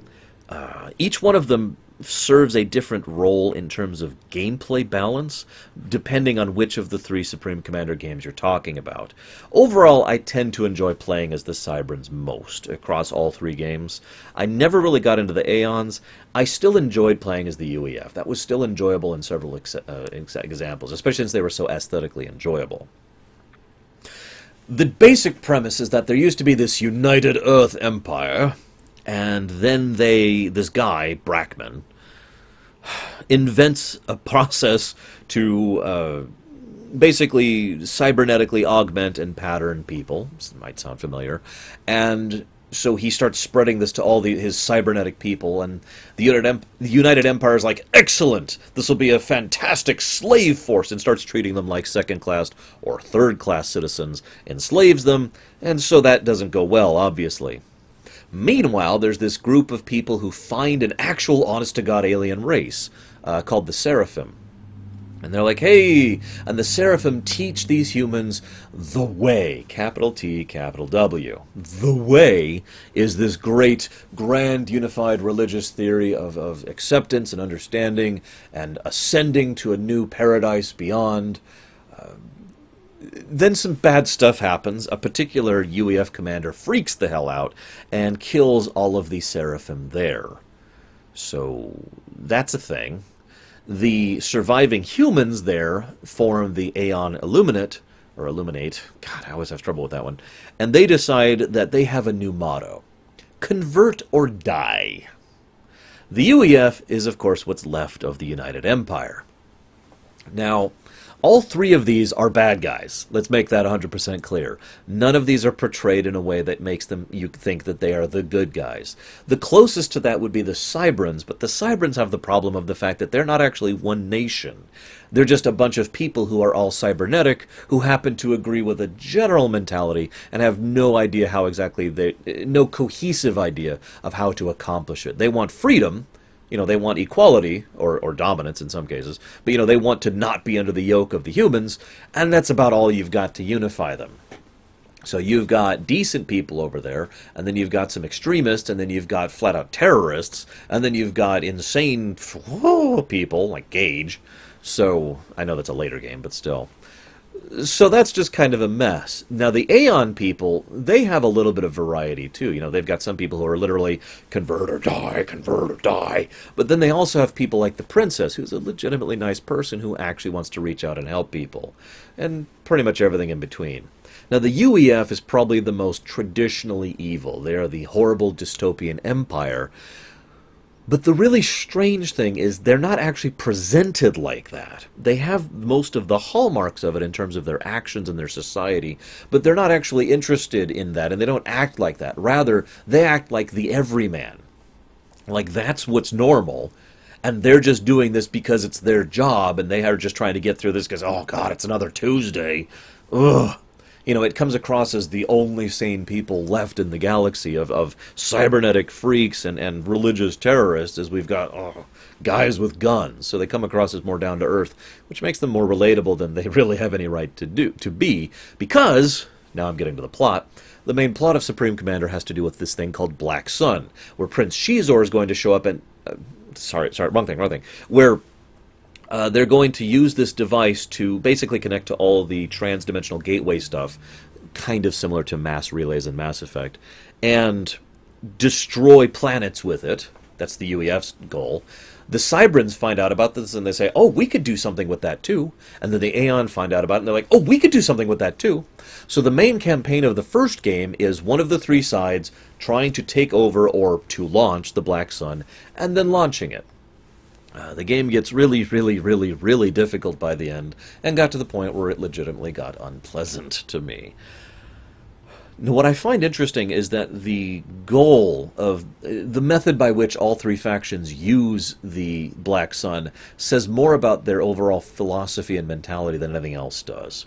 Each one of them serves a different role in terms of gameplay balance, depending on which of the three Supreme Commander games you're talking about. Overall, I tend to enjoy playing as the Cybrids most, across all three games. I never really got into the Aeons. I still enjoyed playing as the UEF. That was still enjoyable in several examples, especially since they were so aesthetically enjoyable. The basic premise is that there used to be this United Earth Empire, and then this guy, Brackman, invents a process to basically cybernetically augment and pattern people. This might sound familiar. And so he starts spreading this to all his cybernetic people, and the United Empire is like, excellent! This will be a fantastic slave force, and starts treating them like second-class or third-class citizens, enslaves them, and so that doesn't go well, obviously. Meanwhile, there's this group of people who find an actual honest-to-God alien race called the Seraphim. And they're like, hey! And the Seraphim teach these humans the way. Capital T, capital W. The way is this great, grand, unified religious theory of acceptance and understanding and ascending to a new paradise beyond. Then some bad stuff happens. A particular UEF commander freaks the hell out and kills all of the Seraphim there. So that's a thing. The surviving humans there form the Aeon Illuminate. God, I always have trouble with that one. And they decide that they have a new motto. Convert or die. The UEF is, of course, what's left of the United Empire. Now, all three of these are bad guys. Let's make that 100% clear. None of these are portrayed in a way that makes you think that they are the good guys. The closest to that would be the Cybrans, but the Cybrans have the problem of the fact that they're not actually one nation. They're just a bunch of people who are all cybernetic, who happen to agree with a general mentality and have no idea how exactly no cohesive idea of how to accomplish it. They want freedom. You know, they want equality, or dominance in some cases, but, you know, they want to not be under the yoke of the humans, and that's about all you've got to unify them. So you've got decent people over there, and then you've got some extremists, and then you've got flat-out terrorists, and then you've got insane people, like Gage. So, I know that's a later game, but still. So that's just kind of a mess. Now, the Aeon people, they have a little bit of variety, too. You know, they've got some people who are literally convert or die, convert or die. But then they also have people like the Princess, who's a legitimately nice person who actually wants to reach out and help people. And pretty much everything in between. Now, the UEF is probably the most traditionally evil. They are the horrible dystopian empire. But the really strange thing is they're not actually presented like that. They have most of the hallmarks of it in terms of their actions and their society, but they're not actually interested in that, and they don't act like that. Rather, they act like the everyman. Like that's what's normal, and they're just doing this because it's their job, and they are just trying to get through this because, oh God, it's another Tuesday. Ugh. You know, it comes across as the only sane people left in the galaxy of cybernetic freaks and religious terrorists, as we've got guys with guns. So they come across as more down to earth, which makes them more relatable than they really have any right to be. Because, now I'm getting to the plot, the main plot of Supreme Commander has to do with this thing called Black Sun, where Prince Shizor is going to show up and... sorry, wrong thing. Where... they're going to use this device to basically connect to all the trans-dimensional gateway stuff, kind of similar to mass relays in Mass Effect, and destroy planets with it. That's the UEF's goal. The Cybrans find out about this and they say, oh, we could do something with that too. And then the Aeon find out about it and they're like, oh, we could do something with that too. So the main campaign of the first game is one of the three sides trying to take over or to launch the Black Sun, and then launching it. The game gets really, really, really, really difficult by the end, and got to the point where it legitimately got unpleasant to me. Now, what I find interesting is that the goal of the method by which all three factions use the Black Sun says more about their overall philosophy and mentality than anything else does.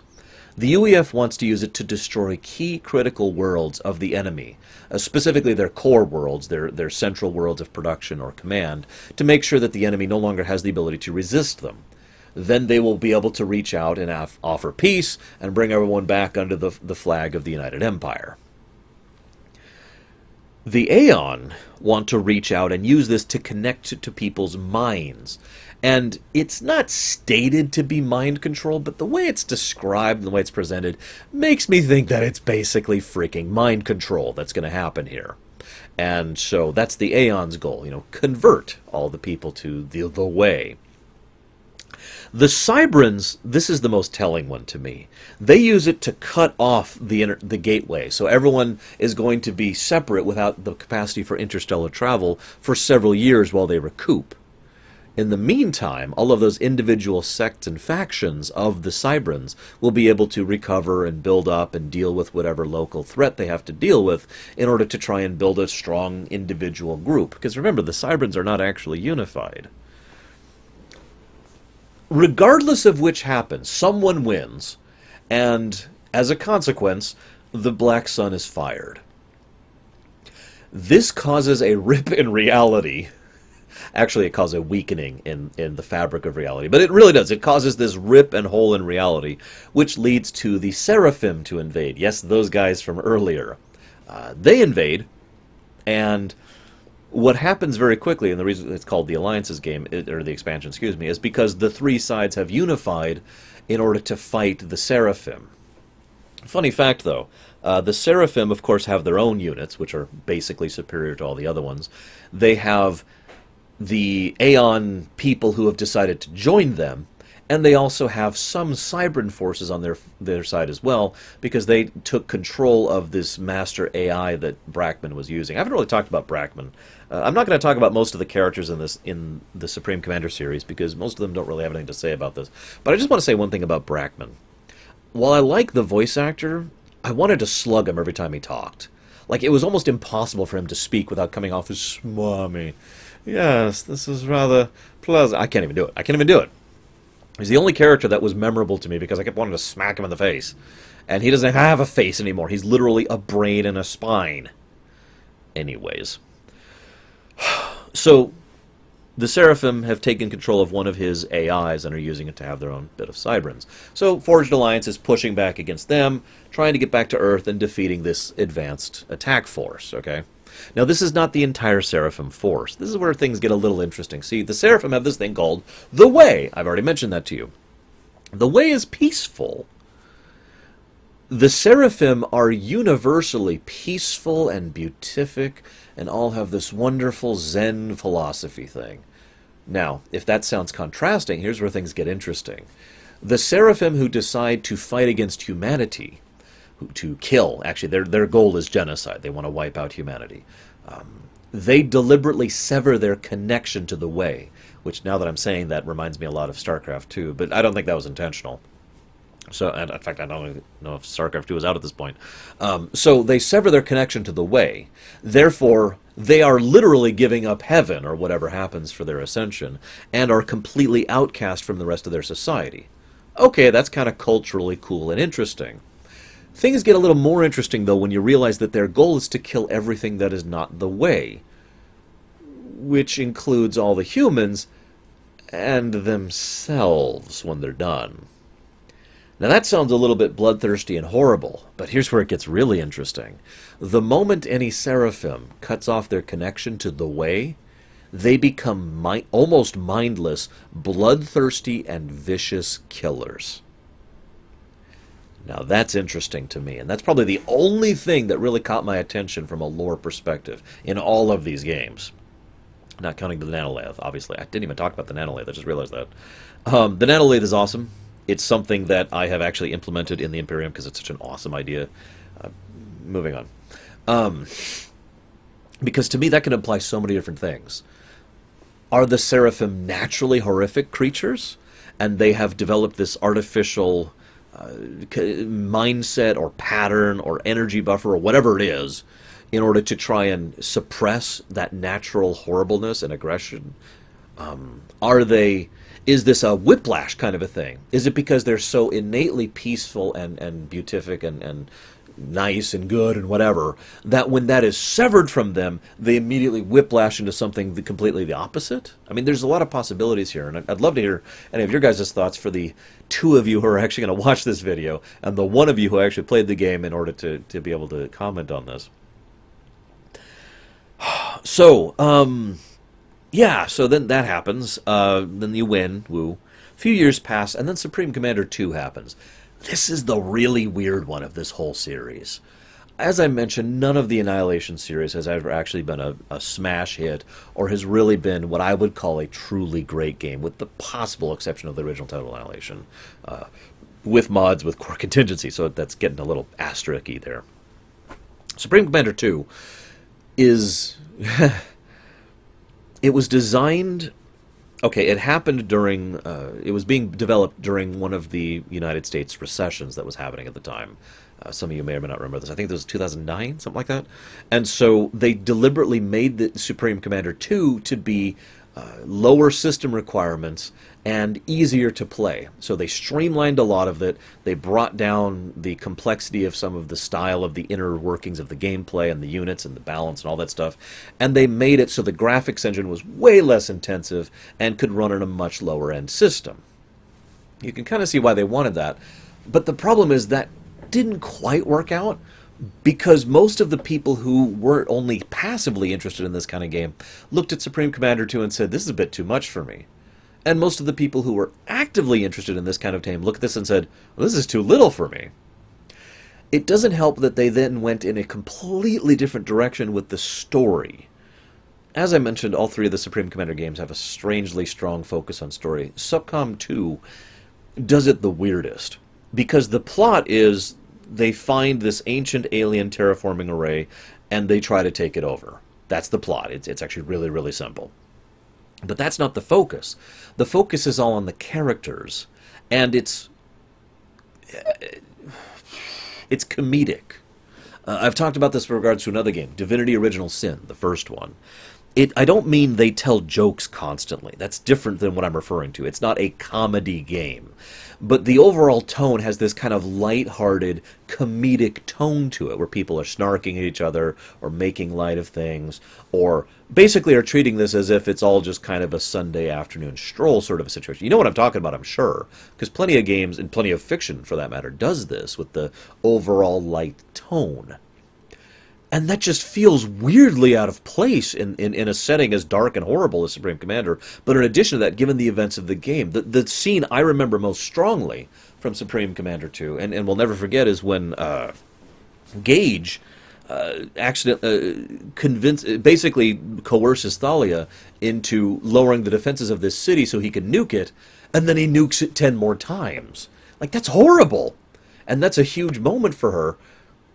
The UEF wants to use it to destroy key critical worlds of the enemy, specifically their core worlds, their central worlds of production or command, to make sure that the enemy no longer has the ability to resist them. Then they will be able to reach out and offer peace and bring everyone back under the flag of the United Empire. The Aeon want to reach out and use this to connect to people's minds. And it's not stated to be mind control, but the way it's described and the way it's presented makes me think that it's basically freaking mind control that's going to happen here. And so that's the Aeon's goal, you know, convert all the people to the way. The Cybrans, this is the most telling one to me. They use it to cut off the gateway, so everyone is going to be separate without the capacity for interstellar travel for several years while they recoup. In the meantime, all of those individual sects and factions of the Cybrans will be able to recover and build up and deal with whatever local threat they have to deal with in order to try and build a strong individual group. Because remember, the Cybrans are not actually unified. Regardless of which happens, someone wins, and as a consequence, the Black Sun is fired. This causes a rip in reality. Actually, it causes a weakening in the fabric of reality. But it really does. It causes this rip and hole in reality, which leads to the Seraphim to invade. Yes, those guys from earlier. They invade, and what happens very quickly, and the reason it's called the Alliances game, or the expansion, excuse me, is because the three sides have unified in order to fight the Seraphim. Funny fact, though, the Seraphim, of course, have their own units, which are basically superior to all the other ones. They have the Aeon people who have decided to join them, and they also have some Cybran forces on their side as well, because they took control of this master AI that Brackman was using. I haven't really talked about Brackman. I'm not going to talk about most of the characters in the Supreme Commander series, because most of them don't really have anything to say about this. But I just want to say one thing about Brackman. While I like the voice actor, I wanted to slug him every time he talked. Like, it was almost impossible for him to speak without coming off as smarmy. Yes, this is rather pleasant. I can't even do it. I can't even do it. He's the only character that was memorable to me because I kept wanting to smack him in the face. And he doesn't have a face anymore. He's literally a brain and a spine. Anyways. So, the Seraphim have taken control of one of his AIs and are using it to have their own bit of Cybrans. So, Forged Alliance is pushing back against them, trying to get back to Earth and defeating this advanced attack force, okay? Now, this is not the entire Seraphim force. This is where things get a little interesting. See, the Seraphim have this thing called the Way. I've already mentioned that to you. The Way is peaceful. The Seraphim are universally peaceful and beatific, and all have this wonderful Zen philosophy thing. Now, if that sounds contrasting, here's where things get interesting. The Seraphim who decide to fight against humanity, to kill, actually their goal is genocide, they want to wipe out humanity, they deliberately sever their connection to the way, which now that I'm saying that reminds me a lot of StarCraft 2, but I don't think that was intentional. So, and in fact, I don't even know if StarCraft 2 was out at this point. So they sever their connection to the way. Therefore, they are literally giving up heaven, or whatever happens for their ascension, and are completely outcast from the rest of their society. Okay, that's kind of culturally cool and interesting. Things get a little more interesting, though, when you realize that their goal is to kill everything that is not the way, which includes all the humans and themselves when they're done. Now that sounds a little bit bloodthirsty and horrible, but here's where it gets really interesting. The moment any Seraphim cuts off their connection to the way, they become almost mindless, bloodthirsty, and vicious killers. Now that's interesting to me, and that's probably the only thing that really caught my attention from a lore perspective in all of these games. Not counting the nanolith, obviously. I didn't even talk about the nanolith, I just realized that. The nanolith is awesome. It's something that I have actually implemented in the Imperium because it's such an awesome idea. Moving on. Because to me that can imply so many different things. Are the Seraphim naturally horrific creatures? And they have developed this artificial mindset or pattern or energy buffer or whatever it is in order to try and suppress that natural horribleness and aggression? Is this a whiplash kind of a thing? Is it because they're so innately peaceful and beatific and nice and good and whatever, that when that is severed from them, they immediately whiplash into something completely the opposite? I mean, there's a lot of possibilities here, and I'd love to hear any of your guys' thoughts for the two of you who are actually going to watch this video, and the one of you who actually played the game in order to be able to comment on this. So, yeah, so then that happens. Then you win, woo. A few years pass, and then Supreme Commander 2 happens. This is the really weird one of this whole series. As I mentioned, none of the Annihilation series has ever actually been a smash hit, or has really been what I would call a truly great game, with the possible exception of the original title Annihilation, with mods with core contingency, so that's getting a little asterisk-y there. Supreme Commander 2 is... It was designed... Okay, it happened during... it was being developed during one of the United States recessions that was happening at the time. Some of you may or may not remember this. I think it was 2009, something like that. And so they deliberately made the Supreme Commander 2 to be lower system requirements and easier to play. So they streamlined a lot of it. They brought down the complexity of some of the style of the inner workings of the gameplay and the units and the balance and all that stuff. And they made it so the graphics engine was way less intensive and could run on a much lower end system. You can kind of see why they wanted that. But the problem is that didn't quite work out, because most of the people who were only passively interested in this kind of game looked at Supreme Commander 2 and said, this is a bit too much for me. And most of the people who were actively interested in this kind of game looked at this and said, well, this is too little for me. It doesn't help that they then went in a completely different direction with the story. As I mentioned, all three of the Supreme Commander games have a strangely strong focus on story. SupCom 2 does it the weirdest, because the plot is they find this ancient alien terraforming array and they try to take it over. That's the plot. It's actually really, really simple. But that's not the focus. The focus is all on the characters, and it's comedic. I've talked about this with regards to another game, Divinity Original Sin, the first one. I don't mean they tell jokes constantly. That's different than what I'm referring to. It's not a comedy game. But the overall tone has this kind of light-hearted, comedic tone to it, where people are snarking at each other, or making light of things, or basically are treating this as if it's all just kind of a Sunday afternoon stroll sort of a situation. You know what I'm talking about, I'm sure, because plenty of games, and plenty of fiction, for that matter, does this with the overall light tone. And that just feels weirdly out of place in a setting as dark and horrible as Supreme Commander. But in addition to that, given the events of the game, the scene I remember most strongly from Supreme Commander 2, and we'll never forget, is when Gage basically coerces Thalia into lowering the defenses of this city so he can nuke it, and then he nukes it 10 more times. Like, that's horrible! And that's a huge moment for her,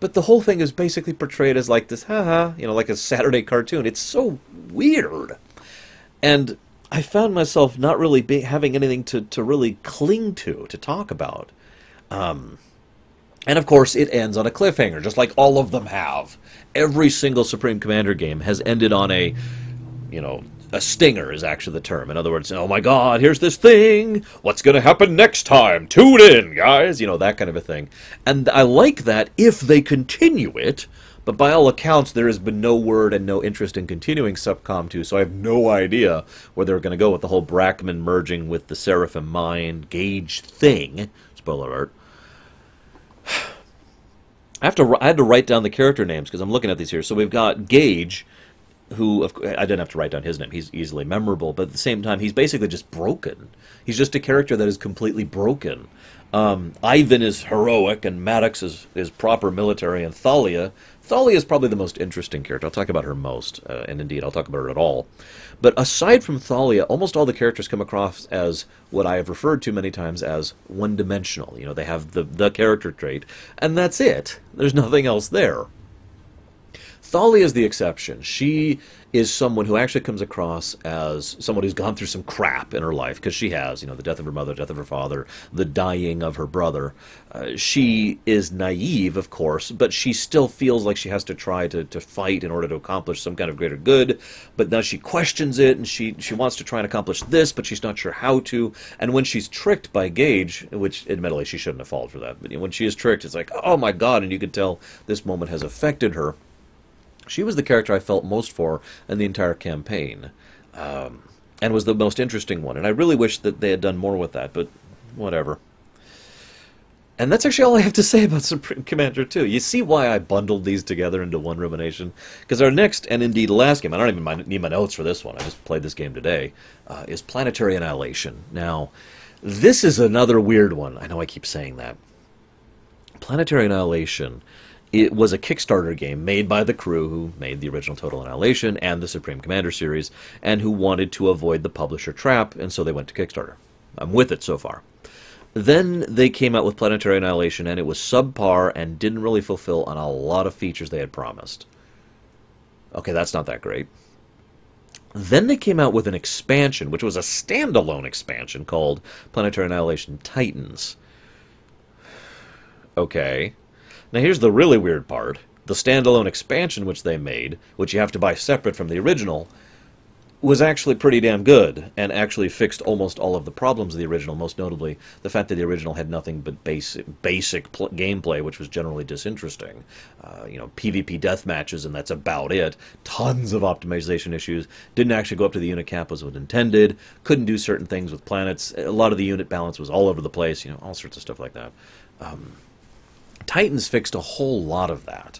but the whole thing is basically portrayed as like this, haha, you know, like a Saturday cartoon. It's so weird. And I found myself not really having anything to really cling to talk about. And of course, it ends on a cliffhanger, just like all of them have. Every single Supreme Commander game has ended on a, you know, a stinger is actually the term. In other words, oh my god, here's this thing! What's going to happen next time? Tune in, guys! You know, that kind of a thing. And I like that if they continue it, but by all accounts, there has been no word and no interest in continuing Subcom 2, so I have no idea where they're going to go with the whole Brackman merging with the Seraphim Mind Gage thing. Spoiler alert. I had to write down the character names because I'm looking at these here. So we've got Gage, who I didn't have to write down his name. He's easily memorable, but at the same time, he's basically just broken. He's just a character that is completely broken. Ivan is heroic, and Maddox is proper military, and Thalia is probably the most interesting character. I'll talk about her most, and indeed, I'll talk about her at all. But aside from Thalia, almost all the characters come across as what I have referred to many times as one-dimensional. You know, they have the character trait, and that's it. There's nothing else there. Thalia is the exception. She is someone who actually comes across as someone who's gone through some crap in her life, because she has, you know, the death of her mother, death of her father, the dying of her brother. She is naive, of course, but she still feels like she has to try to fight in order to accomplish some kind of greater good, but now she questions it, and she wants to try and accomplish this, but she's not sure how to, and when she's tricked by Gage, which admittedly she shouldn't have fallen for that, but when she is tricked, it's like, oh my god, and you can tell this moment has affected her. She was the character I felt most for in the entire campaign, and was the most interesting one. And I really wish that they had done more with that, but whatever. And that's actually all I have to say about Supreme Commander 2. You see why I bundled these together into one rumination? Because our next, and indeed last game, I don't even need my notes for this one, I just played this game today, is Planetary Annihilation. Now, this is another weird one. I know I keep saying that. Planetary Annihilation... It was a Kickstarter game made by the crew who made the original Total Annihilation and the Supreme Commander series, and who wanted to avoid the publisher trap, and so they went to Kickstarter. I'm with it so far. Then they came out with Planetary Annihilation, and it was subpar and didn't really fulfill on a lot of features they had promised. Okay, that's not that great. Then they came out with an expansion, which was a standalone expansion called Planetary Annihilation Titans. Okay. Now here's the really weird part. The standalone expansion which they made, which you have to buy separate from the original, was actually pretty damn good, and actually fixed almost all of the problems of the original, most notably the fact that the original had nothing but basic gameplay, which was generally disinteresting. You know, PvP death matches, and that's about it. Tons of optimization issues. Didn't actually go up to the unit cap as was intended. Couldn't do certain things with planets. A lot of the unit balance was all over the place, you know, all sorts of stuff like that. Titans fixed a whole lot of that.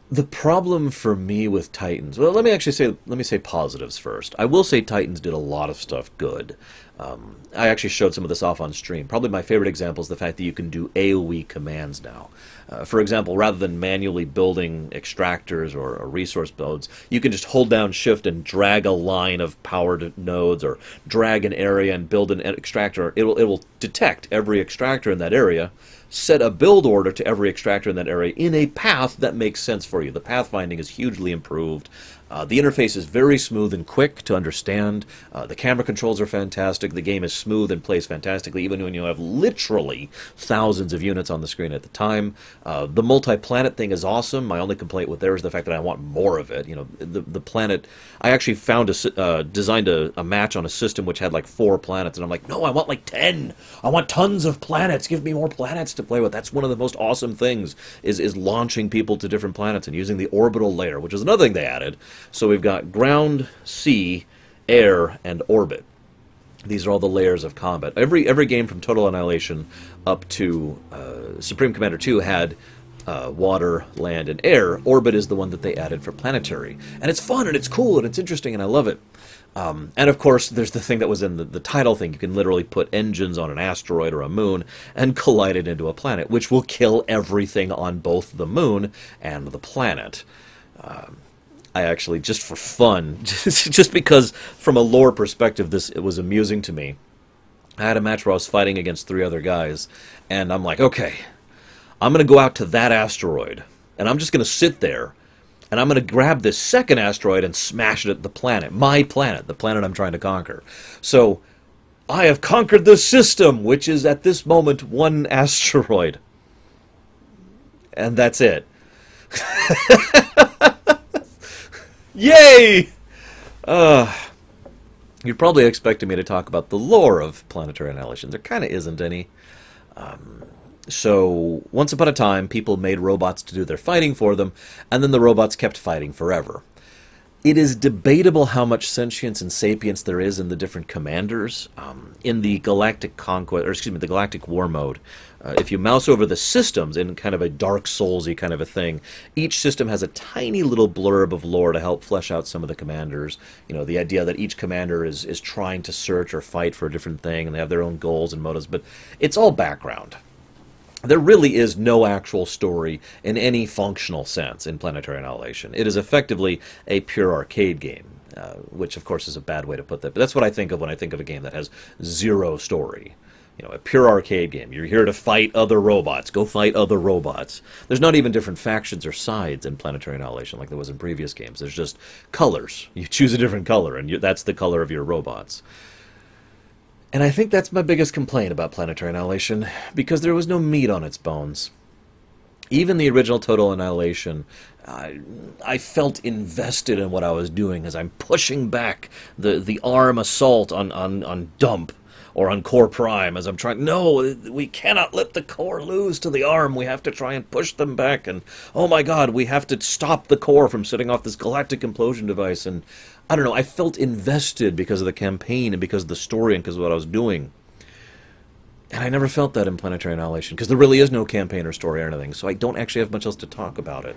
The problem for me with Titans... Well, let me say positives first. I will say Titans did a lot of stuff good. I actually showed some of this off on stream. Probably my favorite example is the fact that you can do AoE commands now. For example, rather than manually building extractors or resource builds, you can just hold down Shift and drag a line of powered nodes, or drag an area and build an extractor. It will detect every extractor in that area, set a build order to every extractor in that area in a path that makes sense for you. The pathfinding is hugely improved. The interface is very smooth and quick to understand. The camera controls are fantastic. The game is smooth and plays fantastically, even when you have literally thousands of units on the screen at the time. The multi-planet thing is awesome. My only complaint with there is the fact that I want more of it. You know, the planet... I actually found designed a match on a system which had like 4 planets, and I'm like, no, I want like 10. I want tons of planets. Give me more planets to play with. That's one of the most awesome things, is launching people to different planets and using the orbital layer, which is another thing they added. So we've got ground, sea, air, and orbit. These are all the layers of combat. Every game from Total Annihilation up to Supreme Commander 2 had water, land, and air. Orbit is the one that they added for planetary. And it's fun, and it's cool, and it's interesting, and I love it. And of course, there's the thing that was in the title thing. You can literally put engines on an asteroid or a moon and collide it into a planet, which will kill everything on both the moon and the planet. I actually, just for fun, just because from a lore perspective, it was amusing to me. I had a match where I was fighting against 3 other guys, and I'm like, okay, I'm going to go out to that asteroid, and I'm just going to sit there, and I'm going to grab this second asteroid and smash it at the planet, my planet, the planet I'm trying to conquer. So, I have conquered the system, which is at this moment 1 asteroid. And that's it. Yay! You're probably expecting me to talk about the lore of Planetary Annihilation. There kind of isn't any. So, once upon a time, people made robots to do their fighting for them, and then the robots kept fighting forever. It is debatable how much sentience and sapience there is in the different commanders. In the Galactic Conquest, or excuse me, the Galactic War mode, if you mouse over the systems in kind of a Dark Souls-y kind of a thing, each system has a tiny little blurb of lore to help flesh out some of the commanders. You know, the idea that each commander is trying to search or fight for a different thing, and they have their own goals and motives, but it's all background. There really is no actual story in any functional sense in Planetary Annihilation. It is effectively a pure arcade game, which of course is a bad way to put that, but that's what I think of when I think of a game that has 0 story. You know, a pure arcade game. You're here to fight other robots. Go fight other robots. There's not even different factions or sides in Planetary Annihilation like there was in previous games. There's just colors. You choose a different color, and that's the color of your robots. And I think that's my biggest complaint about Planetary Annihilation, because there was no meat on its bones. Even the original Total Annihilation, I felt invested in what I was doing as I'm pushing back the arm assault on Dump, or on Core Prime, as I'm trying, no, we cannot let the core lose to the arm, we have to try and push them back, and oh my god, we have to stop the core from setting off this galactic implosion device, and I don't know, I felt invested because of the campaign, and because of the story, and because of what I was doing. And I never felt that in Planetary Annihilation, because there really is no campaign or story or anything, so I don't actually have much else to talk about it.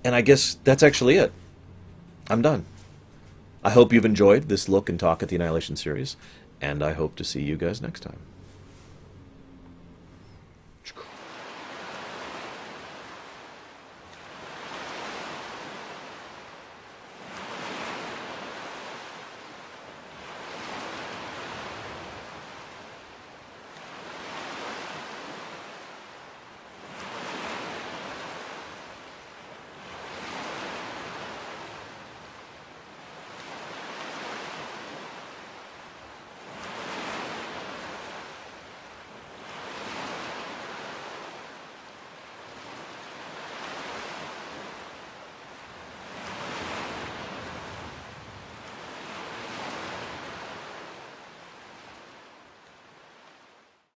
And I guess that's actually it. I'm done. I hope you've enjoyed this look and talk at the Annihilation series, and I hope to see you guys next time.